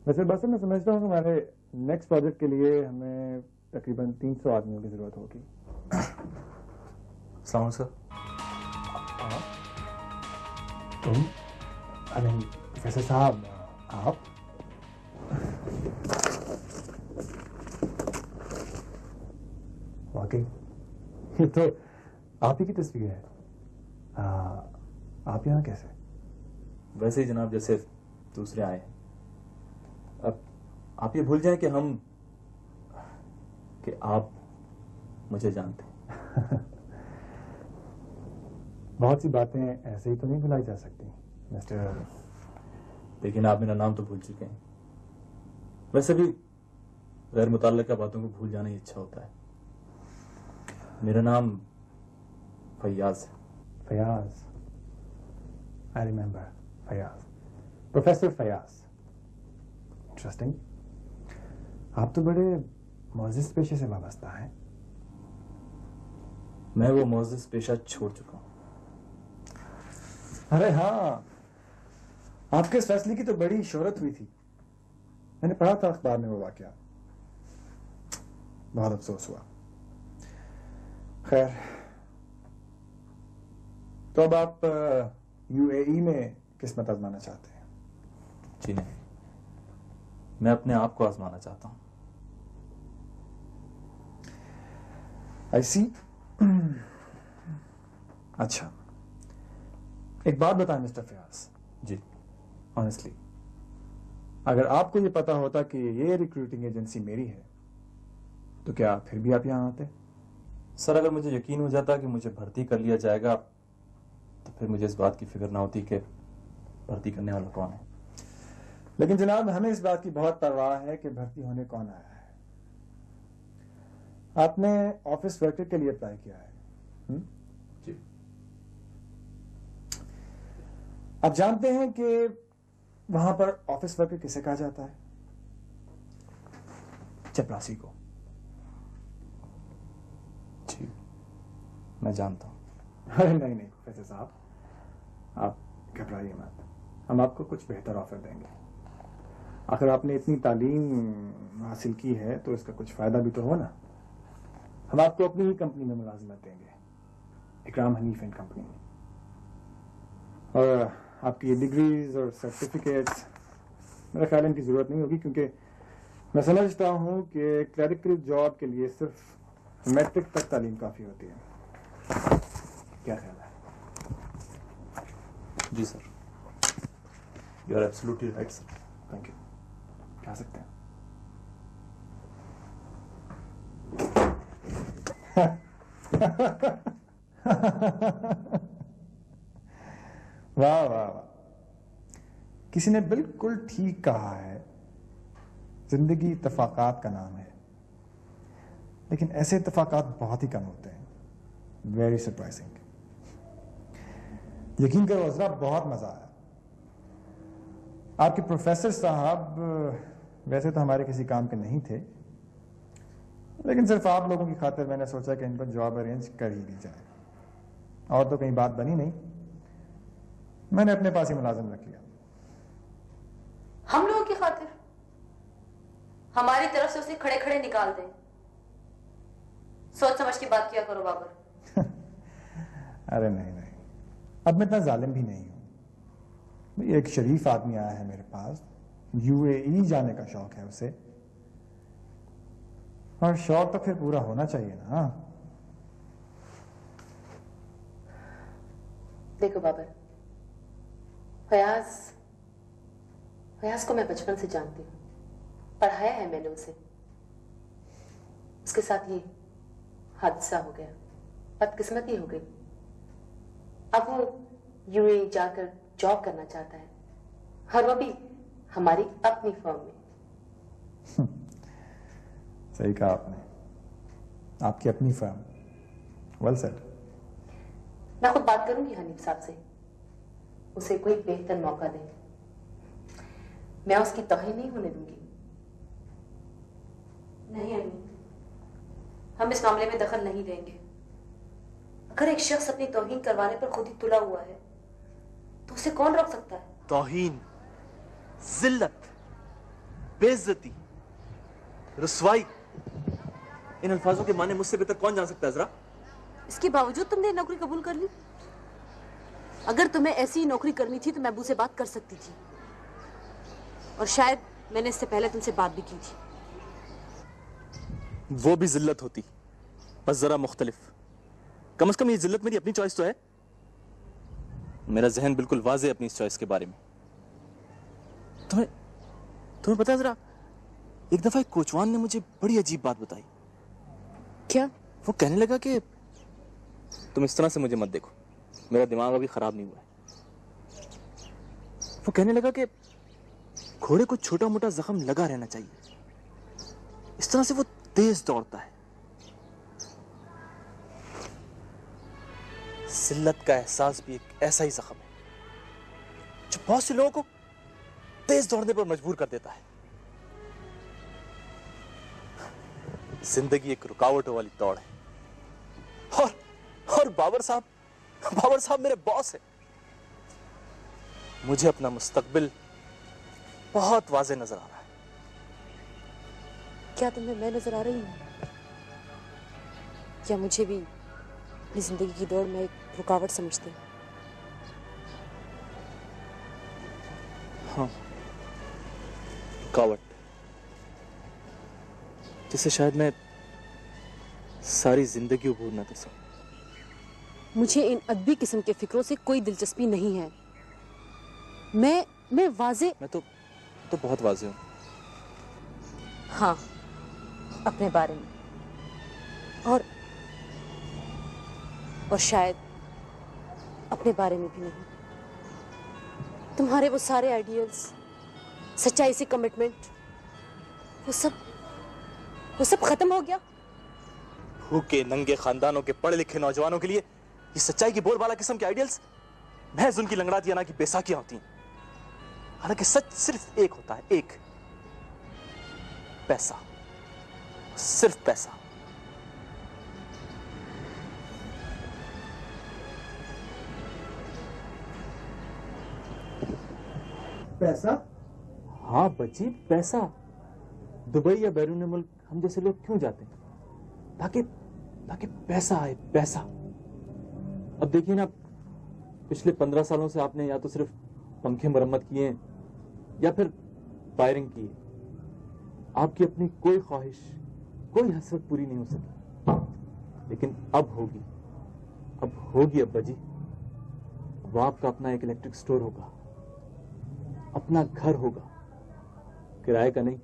वैसे बस मैं समझता हूँ कि हमारे नेक्स्ट प्रोजेक्ट के लिए हमें तकरीबन 300 आदमियों की जरूरत होगी। सलाम सर। तुम? अरे प्रोफेसर साहब, आप? वाकई ये तो आप ही की तस्वीर है। आप यहाँ कैसे? वैसे ही जनाब, जैसे दूसरे आए हैं। अब आप ये भूल जाएं कि आप मुझे जानते हैं। बहुत सी बातें ऐसे ही तो नहीं भुलाई जा सकती मिस्टर। लेकिन आप मेरा नाम तो भूल चुके हैं। वैसे भी गैर मुताल्लिका बातों को भूल जाना ही अच्छा होता है। मेरा नाम फैयाज है। Fayaz, I remember Fayaz, professor Fayaz. Interesting. आप तो बड़े मोअज़्ज़िज़ पेशे से वाबस्ता हैं। मैं वो मोअज़्ज़िज़ पेशा छोड़ चुका हूं। अरे हाँ, आपके इस फैसले की तो बड़ी शोहरत हुई थी। मैंने पढ़ा था अखबार में वो वाकया। बहुत अफसोस हुआ। खैर, तो अब आप यूएई में किस्मत आजमाना चाहते हैं? जी नहीं, मैं अपने आप को आजमाना चाहता हूं। आई सी। अच्छा, एक बात बताएं मिस्टर फयाज। जी। ऑनेस्टली, अगर आपको ये पता होता कि ये रिक्रूटिंग एजेंसी मेरी है, तो क्या फिर भी आप यहां आते? सर, अगर मुझे यकीन हो जाता कि मुझे भर्ती कर लिया जाएगा, तो फिर मुझे इस बात की फिक्र ना होती कि भर्ती करने वाला कौन है। लेकिन जनाब, हमें इस बात की बहुत परवाह है कि भर्ती होने कौन आया है। आपने ऑफिस वर्कर के लिए अप्लाई किया है। जी। आप जानते हैं कि वहां पर ऑफिस वर्कर किसे कहा जाता है? चपरासी को। जी, मैं जानता हूं। अरे नहीं नहीं प्रोफेसर साहब, आप घबराइए मत। हम आपको कुछ बेहतर ऑफर देंगे। आखिर आपने इतनी तालीम हासिल की है तो इसका कुछ फायदा भी तो हो ना। हम आपको अपनी ही कंपनी में मुलाजिमत देंगे, इकराम हनीफ एंड कंपनी। और आपकी डिग्रीज और सर्टिफिकेट्स, मेरा ख्याल इनकी जरूरत नहीं होगी, क्योंकि मैं समझता हूं कि क्लरिकल जॉब के लिए सिर्फ मैट्रिक तक तालीम काफी होती है। क्या ख्याल है? जी sir, you are absolutely right sir. Thank you. क्या सकते हैं? वाह वाह वाह, किसी ने बिल्कुल ठीक कहा है, जिंदगी इत्तफाकात का नाम है। लेकिन ऐसे इत्तफाकात बहुत ही कम होते हैं। Very surprising. यकीन करो अज़रा, बहुत मजा आया। आपके प्रोफेसर साहब वैसे तो हमारे किसी काम के नहीं थे, लेकिन सिर्फ आप लोगों की खातिर मैंने सोचा कि इनको जॉब अरेंज कर ही दी जाए। और तो कहीं बात बनी नहीं, मैंने अपने पास ही मुलाजिम रख लिया। हम लोगों की खातिर? हमारी तरफ से उसे खड़े खड़े निकाल दें। सोच समझ की बात किया करो बाबर। अरे नहीं नहीं, अब मैं इतना जालिम भी नहीं हूं। एक शरीफ आदमी आया है मेरे पास, यूएई जाने का शौक है उसे, और शौक तो फिर पूरा होना चाहिए ना। देखो बाबर, फयाज को मैं बचपन से जानती हूँ, पढ़ाया है मैंने उसे। उसके साथ ये हादसा हो गया, बदकिस्मती हो गई। अब वो यूएई जाकर जॉब करना चाहता है, और वो भी हमारी अपनी फर्म में। सही कहा आपने, आपकी अपनी फर्म। Well said. मैं खुद बात करूंगी हनीफ साहब से, उसे कोई बेहतर मौका दें। मैं उसकी तौहीन नहीं होने दूंगी। नहीं अम्मी, हम इस मामले में दखल नहीं देंगे। अगर एक शख्स अपनी तौहीन करवाने पर खुद ही तुला हुआ है, तो उसे कौन रोक सकता है? तौहीन, जिल्लत, बेइज्जती, रुसवाई, इन अल्फाजों के माने मुझसे बेहतर कौन जान सकता है जरा? इसके बावजूद तुमने नौकरी कबूल कर ली? अगर तुम्हें ऐसी नौकरी करनी थी तो मैं अबू से बात कर सकती थी, और शायद मैंने इससे पहले तुमसे बात भी की थी। वो भी जिल्लत होती, बस जरा मुख्तलिफ। कम से कम ये जिल्लत मेरी अपनी चॉइस तो है। मेरा जहन बिल्कुल वाज़े अपनी इस चॉइस के बारे में। तुम्हें तुम्हें पता है जरा, एक दफा एक कोचवान ने मुझे बड़ी अजीब बात बताई। क्या? वो कहने लगा कि तुम इस तरह से मुझे मत देखो, मेरा दिमाग अभी खराब नहीं हुआ है। वो कहने लगा कि घोड़े को छोटा मोटा जख्म लगा रहना चाहिए, इस तरह से वो तेज दौड़ता है। जिल्लत का एहसास भी एक ऐसा ही जख्म है जो बहुत से लोगों को तेज दौड़ने पर मजबूर कर देता है। जिंदगी एक रुकावटों वाली दौड़ है, और बाबर साहब मेरे बॉस है। मुझे अपना मुस्तकबिल बहुत वाज़े नजर आ रहा है। क्या तुम्हें मैं नजर आ रही हूँ? क्या मुझे भी अपनी जिंदगी की दौड़ में एक रुकावट समझते हो? हाँ, रुकावट, जिसे शायद मैं सारी जिंदगी भूल ना सकूं। मुझे इन अदबी किस्म के फिक्रों से कोई दिलचस्पी नहीं है। मैं वाजे मैं तो बहुत वाज़े हूं। हाँ, अपने बारे में, और शायद अपने बारे में भी नहीं। तुम्हारे वो सारे आइडियल्स, सच्चाई से कमिटमेंट, वो सब खत्म हो गया। भूखे नंगे खानदानों के पढ़े लिखे नौजवानों के लिए ये सच्चाई की बोलबाला किस्म के आइडियल्स महज उनकी लंगड़ाती ना की बेसाखियां होती हैं। हालांकि सच सिर्फ एक होता है, एक, पैसा, सिर्फ पैसा। पैसा? हाँ बच्ची, पैसा। दुबई या बैरून मुल्क हम जैसे लोग क्यों जाते हैं? ताकि पैसा आए, पैसा। अब देखिए ना, पिछले 15 सालों से आपने या तो सिर्फ पंखे मरम्मत किए या फिर वायरिंग की है। आपकी अपनी कोई ख्वाहिश, कोई हसरत पूरी नहीं हो सकी, लेकिन अब होगी अब्बा जी। वो आपका अपना एक इलेक्ट्रिक स्टोर होगा, अपना घर होगा, किराए का नहीं,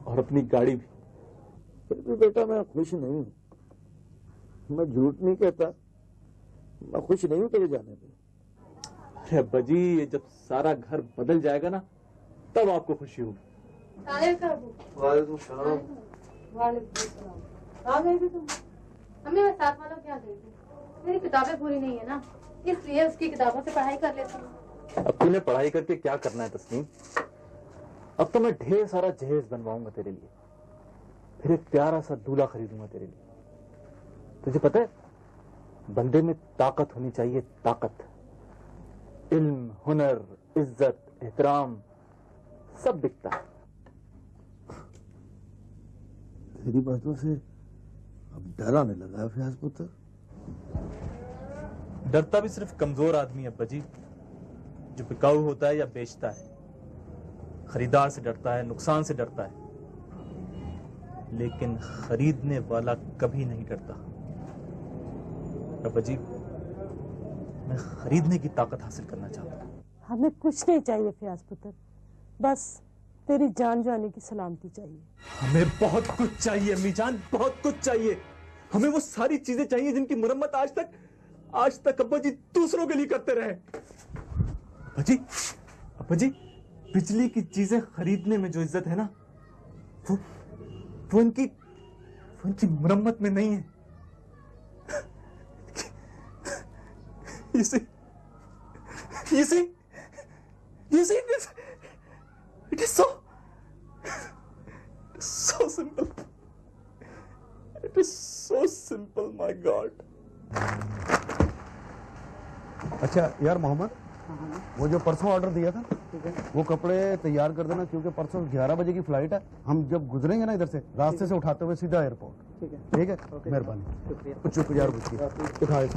और अपनी गाड़ी भी। फिर भी बेटा मैं खुश नहीं हूं, मैं झूठ नहीं कहता, मैं खुश नहीं हूं तेरे जाने पे। अरे अब्बा जी, ये जब सारा घर बदल जाएगा ना, तब आपको खुशी होगी। वालेकुम सलाम। आ गए थे तुम? हमें मैं साथ वालों क्या गई थी, मेरी किताबें पूरी नहीं है ना, इसलिए उसकी किताबों से पढ़ाई कर लेती हूँ। अब तूने पढ़ाई करके क्या करना है तस्लीम? अब तो मैं ढेर सारा जहेज बनवाऊंगा तेरे लिए, फिर एक प्यारा सा दूल्हा खरीदूंगा तेरे लिए। तुझे पता है, बंदे में ताकत होनी चाहिए, ताकत। इल्म, हुनर, इज्जत, एहतराम सब बिकता है। तेरी बातों से अब डर आने लगा है फयाज पुत्र। डरता भी सिर्फ कमजोर आदमी है अब्बा जी, जो बिकाऊ होता है या बेचता है। खरीदार से डरता है, नुकसान से डरता है, लेकिन खरीदने वाला कभी नहीं डरता। अब्बा जी, मैं खरीदने की ताकत हासिल करना चाहता हूँ। हमें कुछ नहीं चाहिए फयाज पुत्र, बस तेरी जान जाने की सलामती चाहिए। हमें बहुत कुछ चाहिए अम्मी जान, बहुत कुछ चाहिए। हमें वो सारी चीजें चाहिए जिनकी मुरम्मत आज तक अब्बा जी दूसरों के लिए करते रहे। अब्बा जी, बिजली की चीजें खरीदने में जो इज्जत है ना, वो उनकी मुरम्मत में नहीं है। You see, it is so simple. It is so simple, my God. अच्छा यार मोहम्मद, वो जो परसों ऑर्डर दिया था वो कपड़े तैयार कर देना, क्योंकि परसों 11 बजे की फ्लाइट है। हम जब गुजरेंगे ना इधर से, रास्ते से उठाते हुए सीधा एयरपोर्ट। ठीक है, मेहरबानी। चुप यार, उठाए।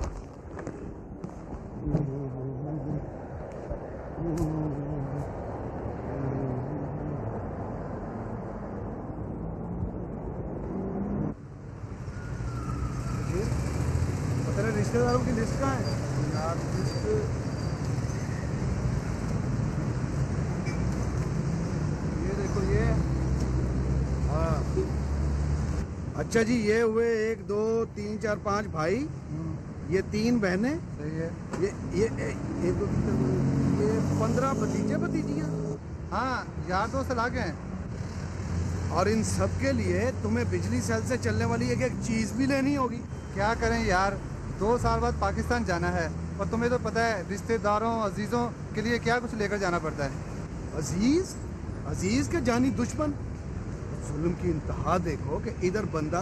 तेरे रिश्तेदारों की लिस्ट कहाँ है यार? लिस्ट ये देखो, ये हाँ। अच्छा जी, ये हुए 1 2 3 4 5 भाई, ये 3 बहनें। सही है। ये 1 2 3 ये 15 भतीजे भतीजियाँ। हाँ, यार दोस्त लागे हैं। और इन सब के लिए तुम्हें बिजली सेल से चलने वाली एक चीज भी लेनी होगी। क्या करें यार, 2 साल बाद पाकिस्तान जाना है, और तुम्हें तो पता है रिश्तेदारों अजीजों के लिए क्या कुछ लेकर जाना पड़ता है। अजीज अजीज के जानी दुश्मन। जुल्म की इंतहा देखो कि इधर बंदा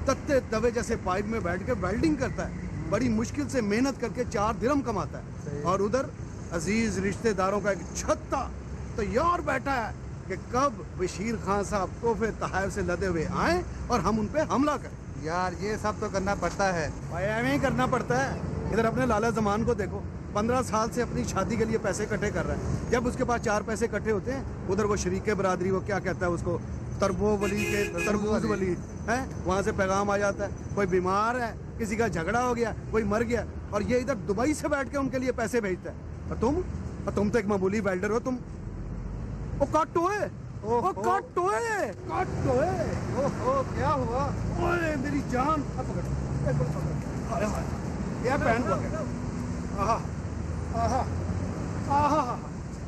तत्ते तवे जैसे पाइप में बैठ के वेल्डिंग करता है, बड़ी मुश्किल से मेहनत करके 4 दिरहम कमाता है, और उधर अजीज रिश्तेदारों का एक छत्ता तैयार बैठा है कि कब बशीर खान साहब तोहफे तहफ से लदे हुए आए और हम उन पे हमला करें। यार ये सब तो करना पड़ता है भाई, ऐਵੇਂ ही करना पड़ता है। इधर अपने लाला जमान को देखो, 15 साल से अपनी शादी के लिए पैसे इकट्ठे कर रहा है। जब उसके पास 4 पैसे इकट्ठे होते हैं, उधर वो शरीके बरादरी, वो क्या कहता है उसको, तरबूज वली है, वहाँ से पैगाम आ जाता है कोई बीमार है, किसी का झगड़ा हो गया, कोई मर गया, और ये इधर दुबई से बैठ के उनके लिए पैसे भेजता है। और तुम तो एक मामूली वेल्डर हो। तुम वो काटोए, ओहो क्या हुआ? ओए मेरी जान, अरे क्या पहन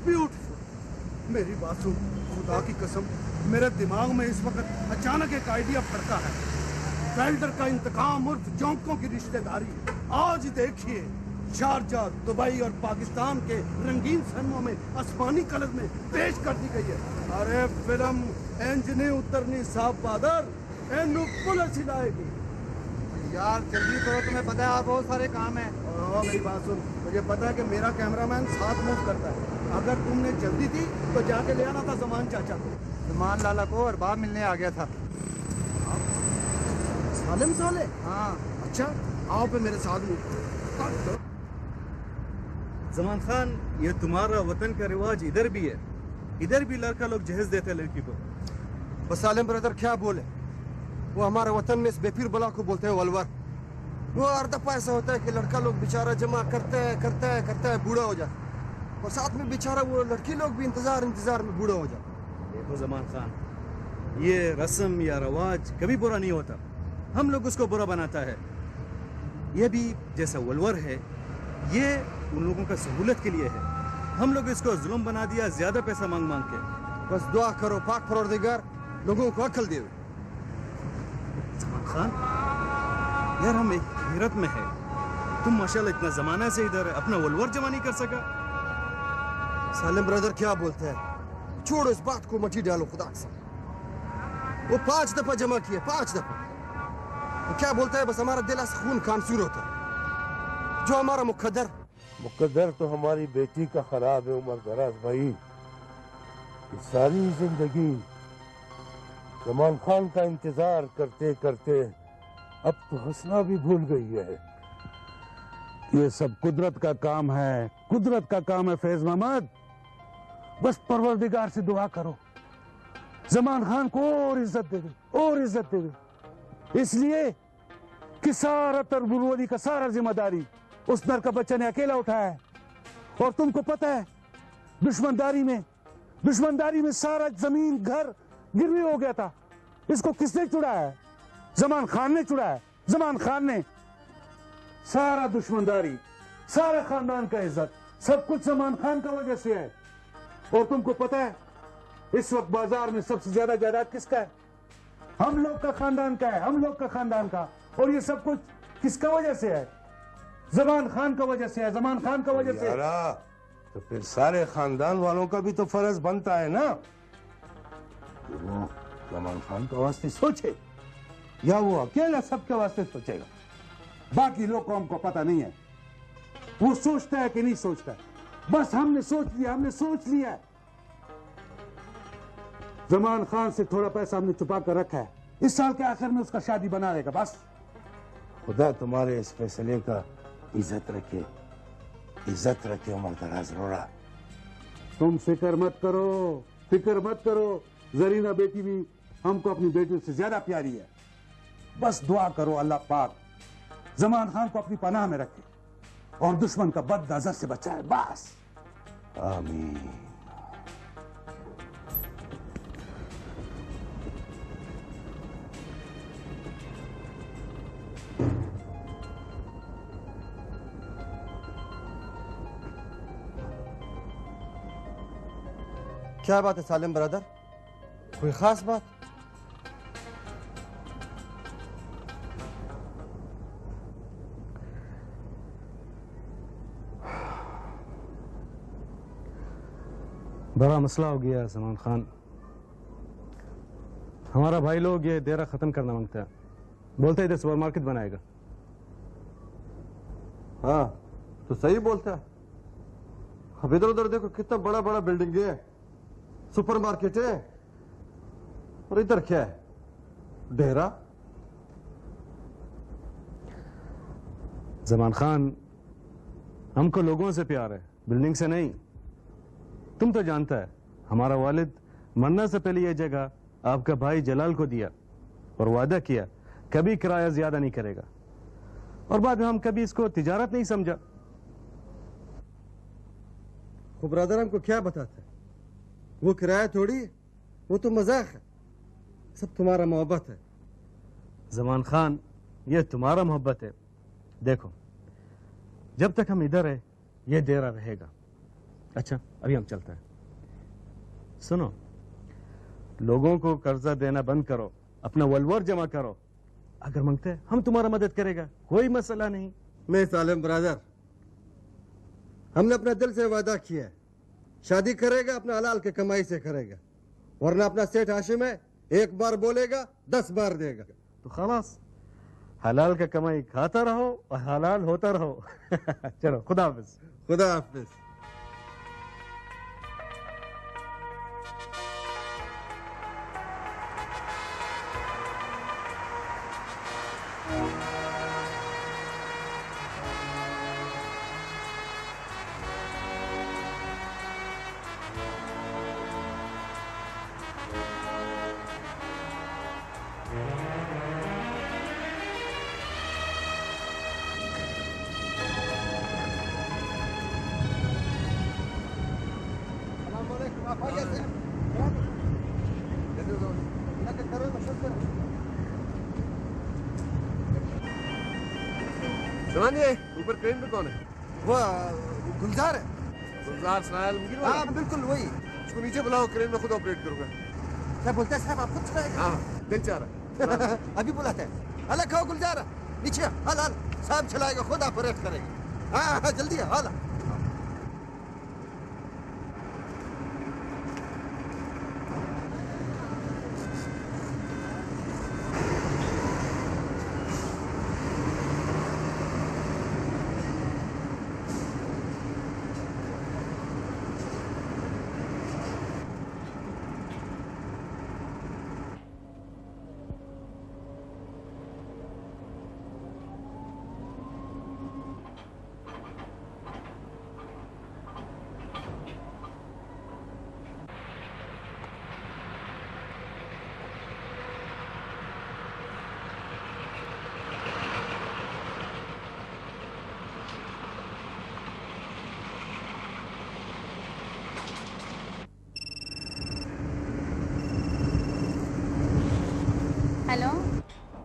ब्यूटीफुल। मेरी बात सुन, खुदा की कसम, मेरे दिमाग में इस वक्त अचानक एक आइडिया फड़का है। वेल्डर का इंतकाम उर्फ जोंकों की रिश्तेदारी आज देखिए शारजा, दुबई और पाकिस्तान के रंगीन फिल्मों में आसमानी कलर में पेश कर दी गई है। अरे फिल्म इंजने उतरनी साफ बादर एनु पुलिस हिलाएगी। यार जल्दी करो, तुम्हें पता है आप बहुत सारे काम है। मेरी बात सुन, मुझे पता है कि मेरा कैमरामैन साथ मूव करता है। अगर तुमने जल्दी थी तो जाके ले आना था जमान चाचा को। जमान लाला को और बाप मिलने आ गया था। सालिम साले? हाँ। अच्छा आओ पे मेरे साथ मूव। जमान खान, ये तुम्हारा वतन का रिवाज इधर भी है, इधर भी लड़का लोग जहेज देते हैं लड़की को। वो सालिम ब्रदर क्या बोले, वो हमारे वतन में इस बेपीर बला को बोलते हैं वलवर। वो हर दफा ऐसा होता है कि लड़का लोग बेचारा जमा करता है बूढ़ा हो जाता है, और साथ में बेचारा वो लड़की लोग भी इंतजार में बूढ़ा हो जाता है। देखो जमान खान, ये रस्म या रवाज कभी बुरा नहीं होता, हम लोग उसको बुरा बनाता है। ये भी जैसा वलवर है, ये उन लोगों का सहूलत के लिए है, हम लोग इसको जुल्म बना दिया ज्यादा पैसा मांग के। बस दुआ करो पाक परवरदिगार लोगों को अक्ल दे। जमान खान यार, हम एक हैरत में है, तुम माशाल्लाह इतना जमाना से इधर अपना वलवर जमा नहीं कर सका। सालिम ब्रदर क्या बोलते हैं, छोड़ो इस बात को, मची डालो खुदा से। वो 5 दफा जमा किए, 5 दफा। वो क्या बोलता है, बस हमारा दिल से खून खानसूर होता है। जो हमारा मुकद्दर तो हमारी बेटी का खराब है उमर दराज भाई। सारी जिंदगी जमान खान का इंतजार करते करते अब तो हंसना भी भूल गई है। ये सब कुदरत का काम है, कुदरत का काम है फैज मोहम्मद। बस परवरदिगार से दुआ करो, जमान खान को और इज्जत दे दे, और इज्जत दे दे, इसलिए कि सारा तरबुलवली का सारा जिम्मेदारी उस नर का बच्चा ने अकेला उठाया है। और तुमको पता है, दुश्मनदारी में सारा जमीन घर गिरवी हो गया था। इसको किसने चुराया है? जमान खान ने चुराया। जमान खान ने सारा दुश्मनदारी, सारा खानदान का इज्जत, सब कुछ जमान खान का वजह से है। और तुमको पता है, इस वक्त बाजार में सबसे ज्यादा जायदाद किसका है? हम लोग का खानदान का है, हम लोग का खानदान का। और ये सब कुछ किसका वजह से है? जमान खान का वजह से है, जमान खान का वजह से। तो फिर सारे खानदान वालों का भी तो फर्ज बनता है ना, वो जमान खान के वास्ते सोचे, या वो अकेला सबके वास्ते सोचेगा। बाकी लोग को हमको पता नहीं है, वो सोचता है कि नहीं सोचता है। बस हमने सोच लिया। जमान खान से थोड़ा पैसा हमने छुपा कर रखा है, इस साल के आखिर में उसका शादी बना देगा बस। खुदा तुम्हारे इस फैसले का इज्जत रखे उमर दराज रोड़ा। तुम फिक्र मत करो, जरीना बेटी भी हमको अपनी बेटियों से ज्यादा प्यारी है। बस दुआ करो अल्लाह पाक जमान खान को अपनी पनाह में रखे और दुश्मन का बद नजर से बचाए, बस। आमीन। क्या बात है सालिम ब्रदर, कोई खास बात? बड़ा मसला हो गया है सलमान खान। हमारा भाई लोग ये डेरा खत्म करना मांगता है, बोलते इधर सुपरमार्केट बनाएगा। हाँ तो सही बोलता है। अब इधर उधर देखो कितना बड़ा बड़ा बिल्डिंग है, सुपरमार्केट है, और इधर क्या है, डेरा। जमान खान, हमको लोगों से प्यार है, बिल्डिंग से नहीं। तुम तो जानता है हमारा वालिद मरने से पहले यह जगह आपका भाई जलाल को दिया और वादा किया कभी किराया ज्यादा नहीं करेगा, और बाद में हम कभी इसको तिजारत नहीं समझा। वो ब्रदर हमको क्या बताता है, वो किराया थोड़ी, वो तो मजाक है, सब तुम्हारा मोहब्बत है। जमान खान, ये तुम्हारा मोहब्बत है। देखो जब तक हम इधर है ये डेरा रहेगा। अच्छा अभी हम चलते हैं। सुनो, लोगों को कर्जा देना बंद करो, अपना वलवर जमा करो। अगर मांगते हैं हम तुम्हारा मदद करेगा, कोई मसला नहीं। मैं सालिम ब्रदर, हमने अपना दिल से वादा किया है, शादी करेगा अपना हलाल के कमाई से करेगा, वरना अपना सेठ हाशिम है, एक बार बोलेगा 10 बार देगा। तो खलास, हलाल का कमाई खाता रहो और हलाल होता रहो। चलो खुदा हाफिज। खुदा हाफिज। सुनाइए, ऊपर क्रेन पे कौन है? वो गुलजार है। गुलजार स्नायल मुमकिन वाला? हाँ बिल्कुल वही। उसको नीचे बुलाओ, क्रेन में खुद ऑपरेट करूंगा। क्या बोलते हैं साहब, आप खुद चलाएंगे? हाँ दिल चाह रहा। अभी बुलाते हैं। अलग खाओ गुलजार, नीचे हाल हाल, साहब चलाएगा, खुद ऑपरेट करेगा। हाँ हाँ जल्दी है, हाल।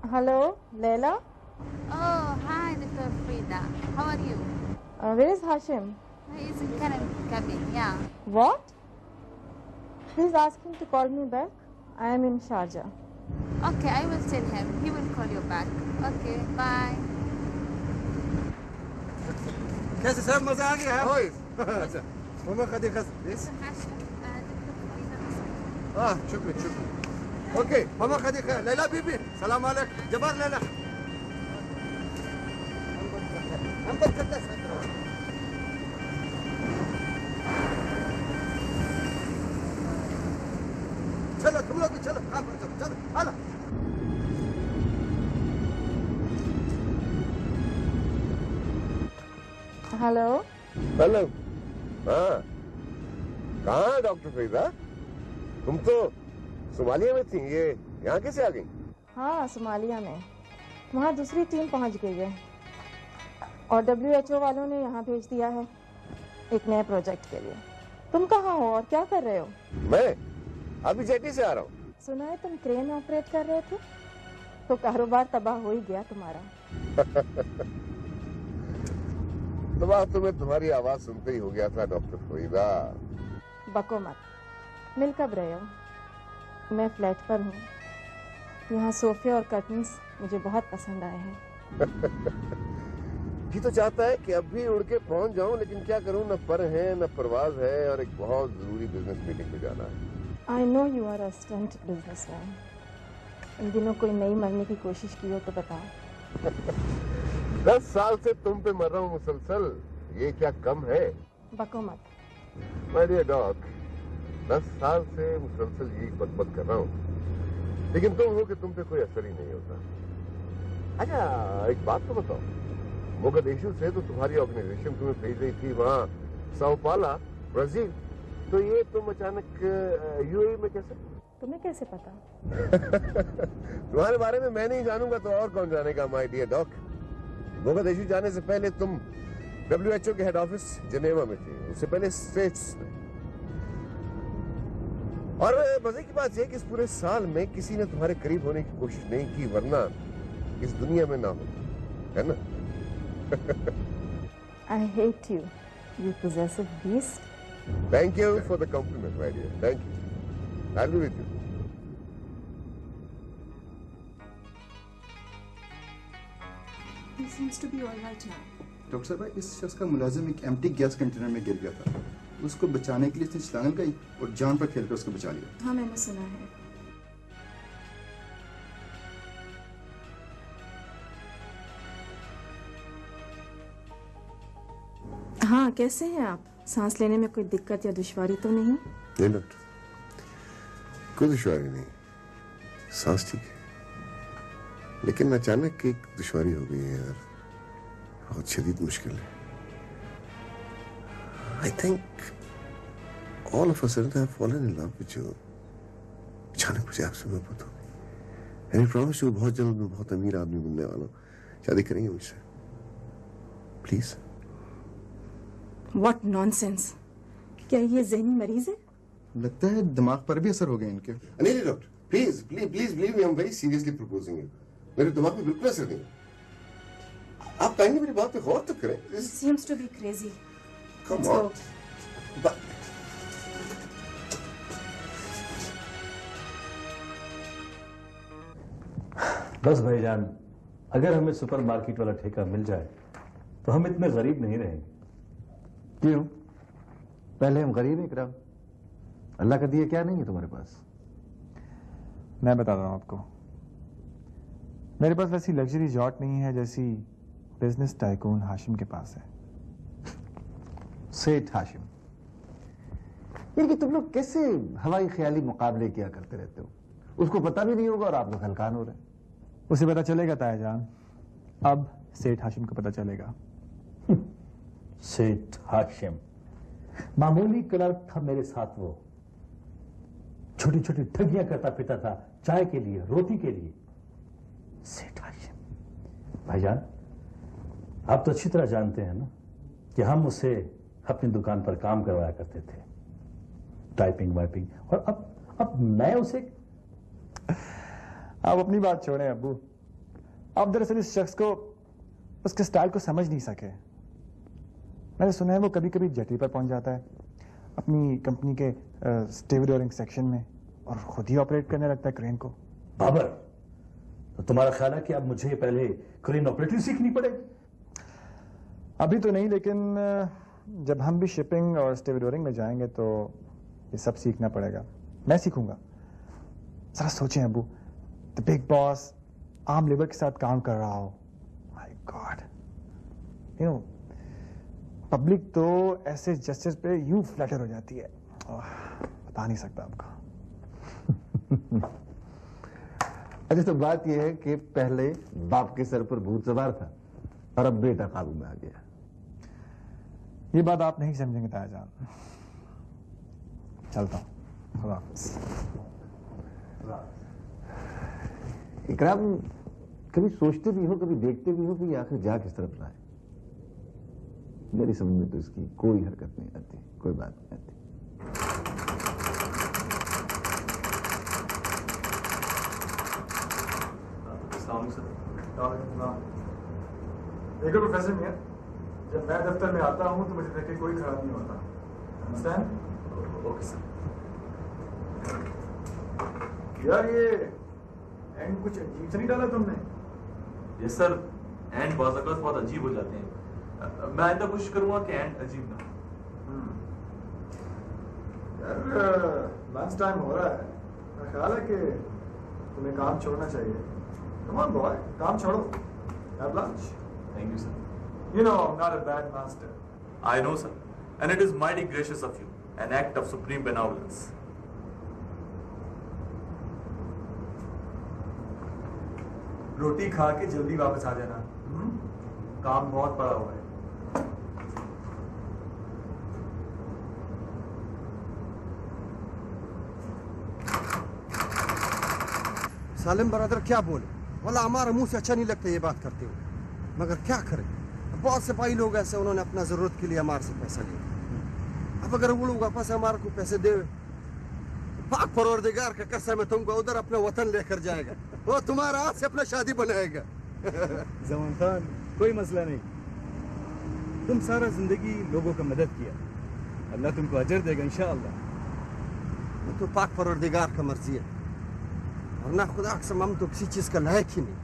Hello, Leila. Oh, hi, Dr. Frida. How are you? Where is Hashim? He's in cabin, yeah. What? Please ask him to call me back. I am in Sharjah. Okay, I will tell him. He will call you back. Okay, bye. कैसे साहब, मजा आ गया? अच्छा, मम्मा खादी खस। हाँ, शुक्रिया। Okay, मम्मा खादी खैर। लैला बीबी, सलाम अलैकुम। जबर लैला। हम बंद करते हैं। हेलो। हेलो। हाँ, कहाँ है डॉक्टर फरीदा? तुम तो सोमालिया में थी, ये यहाँ कैसे आ गई? हाँ, सोमालिया में। वहाँ दूसरी टीम पहुँच गई है और WHO वालों ने यहाँ भेज दिया है एक नए प्रोजेक्ट के लिए। तुम कहाँ हो और क्या कर रहे हो? मैं अभी जेटी से आ रहा हूँ। सुना है तुम क्रेन ऑपरेट कर रहे थे, तो कारोबार तबाह हो ही गया तुम्हारा। तबाह तो मैं तुम्हारी आवाज सुनते ही हो गया था डॉक्टर फरीदा। बको मत, मिल कब रहे हो? मैं फ्लैट पर हूँ। यहाँ सोफे और कर्टन्स मुझे बहुत पसंद आए हैं। जी तो चाहता है कि अभी उड़ के पहुंच जाऊं, लेकिन क्या करूं, न पर है न परवाज है और एक बहुत जरूरी बिजनेस मीटिंग पे जाना है। I know you are a stunt businessman. इन दिनों कोई नई मरने की कोशिश की हो तो बताओ। 10 साल से तुम पे मर रहा हूँ मुसलसल, ये क्या कम है? बको मत। माय डियर डॉग, 10 साल से मुसलसल यही बकबक कर रहा हूँ, लेकिन तुम हो कि तुम पे कोई असर ही नहीं होता। अच्छा एक बात तो बताओ, मोगादिशु से तो तुम्हारी ऑर्गेनाइजेशन तुम्हें भेज रही थी वहाँ साओ पाला, ब्राजील, तो ये तुम अचानक यूएई में कैसे? तुम्हें कैसे पता? तुम्हारे बारे में मैं नहीं जानूंगा तो और कौन जानेगा माय डियर डॉग। मोगादिशु जाने से पहले तुम WHO के हेड ऑफिस जिनेवा में थे, उससे पहले स्टेट्स में। और मजे की बात यह कि इस पूरे साल में किसी ने तुम्हारे करीब होने की कोशिश नहीं की, वरना इस दुनिया में ना हो, है ना? I hate you, you possessive beast. Thank you for the compliment, my dear. Thank you. I'll be with you. He seems to be all right now. Doctor साहब, इस शख्स का मुलाजिम एक एम्प्टी गैस कंटेनर में गिर गया था। उसको बचाने के लिए इसने छलांग लगाई और जान पर खेलकर उसको बचा लिया। हाँ, मैंने सुना है। हाँ, कैसे हैं आप? सांस लेने में कोई दिक्कत या दुश्वारी तो नहीं? नहीं डॉक्टर, कोई दुश्वारी नहीं, सांस ठीक है, लेकिन अचानक एक दुश्वारी हो गई है यार, बहुत शदीद मुश्किल है। I think all of a sudden I have fallen in love with you. अचानक मुझे आपसे मोहब्बत हो गई। आई प्रॉमिस यू, बहुत जल्द मैं बहुत अमीर आदमी बनने वाला हूँ, शादी करेंगे मुझसे, प्लीज। What nonsense! क्या ये ज़हनी मरीज है? लगता है दिमाग पर भी असर हो गया इनके। नहीं doctor, please please please believe me, I am very seriously proposing you. मेरे दिमाग में बिल्कुल असर नहीं। आप कहेंगे मेरी बात पे गौर तो करें। He seems to be crazy. Come Let's on. go. बस भाईजान, अगर हमें सुपरमार्केट वाला ठेका मिल जाए तो हम इतने गरीब नहीं रहेंगे। क्यों? पहले हम गरीब ही कराओ। अल्लाह का दिया क्या नहीं है तुम्हारे पास? मैं बताता हूं आपको, मेरे पास वैसी लग्जरी जॉट नहीं है जैसी बिजनेस टाइकून हाशिम के पास है। सेठ हाशिम, ये कि तुम लोग कैसे हवाई ख्याली मुकाबले किया करते रहते हो? उसको पता भी नहीं होगा और आप लोग हलकान हो रहे हैं। उसे पता चलेगा तायाजान, अब सेठ हाशिम को पता चलेगा। सेठ हाशिम मामूली क्लर्क था मेरे साथ, वो छोटी छोटी ठगियां करता फिरता था, चाय के लिए, रोटी के लिए। सेठ हाशिम भाईजान, आप तो अच्छी तरह जानते हैं ना कि हम उसे अपनी दुकान पर काम करवाया करते थे, टाइपिंग वाइपिंग, और अब मैं उसे। आप अपनी बात छोड़ें अब्बू, आप दरअसल इस शख्स को, उसके स्टाइल को समझ नहीं सके। मैंने सुना है वो कभी कभी जेटी पर पहुंच जाता है अपनी कंपनी के स्टीवरडोरिंग सेक्शन में और खुद ही ऑपरेट करने लगता है क्रेन को। बाबर, तो तुम्हारा ख्याल है कि अब मुझे पहले क्रेन ऑपरेटिंग सीखनी पड़ेगी? अभी तो नहीं, लेकिन जब हम भी शिपिंग और स्टीवरडोरिंग में जाएंगे तो ये सब सीखना पड़ेगा। मैं सीखूंगा। जरा सोचें अबू, द बिग बॉस आम लेबर के साथ काम कर रहा हो। My God, you know, public तो ऐसे जस्टिस पे यूं फ्लैटर हो जाती है, बता नहीं सकता आपको। अच्छा, तो बात यह है कि पहले बाप के सर पर भूत सवार था और अब बेटा काबू में आ गया। ये बात आप नहीं समझेंगे तायाजान। चलता हूँ। खुदा हाफिज़। इकराम, कभी सोचते भी हो, कभी देखते भी हो कि ये आखिर जा किस तरफ रहा है? मेरी समझ में तो इसकी कोई हरकत नहीं आती, कोई बात नहीं आती। देखो प्रोफेसर मियां, जब मैं दफ्तर में आता हूँ तो मुझे देख के कोई खराब नहीं होता। अंडरस्टैंड? Okay sir. यार ये एंड कुछ अजीब से नहीं डाला तुमने? यस सर, एंड बाज़ औक़ात बहुत अजीब हो जाते हैं। मैं आइंदा कोशिश करूंगा कि एंड अजीब ना। यार लंच टाइम हो रहा है, मेरा ख्याल है कि तुम्हें काम छोड़ना चाहिए। कम ऑन बॉय, काम छोड़ो। Have lunch. Thank you sir. You know I'm not a bad master. I know sir, and it is mighty gracious of you, an act of supreme benevolence. रोटी खा के जल्दी वापस आ जाना। काम बहुत पड़ा हुआ है। सालिम बरादर क्या बोले, वाला हमारे मुंह से अच्छा नहीं लगता ये बात करते हुए, मगर क्या करें, बहुत सिपाही लोग ऐसे उन्होंने अपना जरूरत के लिए हमारे से पैसा लिया। अब अगर वो लोग वापस हमारे को पैसे दे, पाक परवरदिगार का कसम है तुमको उधर अपना वतन लेकर जाएगा, वो तुम्हारा हाथ से अपना शादी बनाएगा। जमान खान, कोई मसला नहीं, तुम सारा जिंदगी लोगों का मदद किया, अल्लाह तुमको अजर देगा इंशाअल्लाह। तो पाक परवरदिगार का मर्जी है, वरना खुदा कसम हम तो किसी चीज का लायक ही नहीं।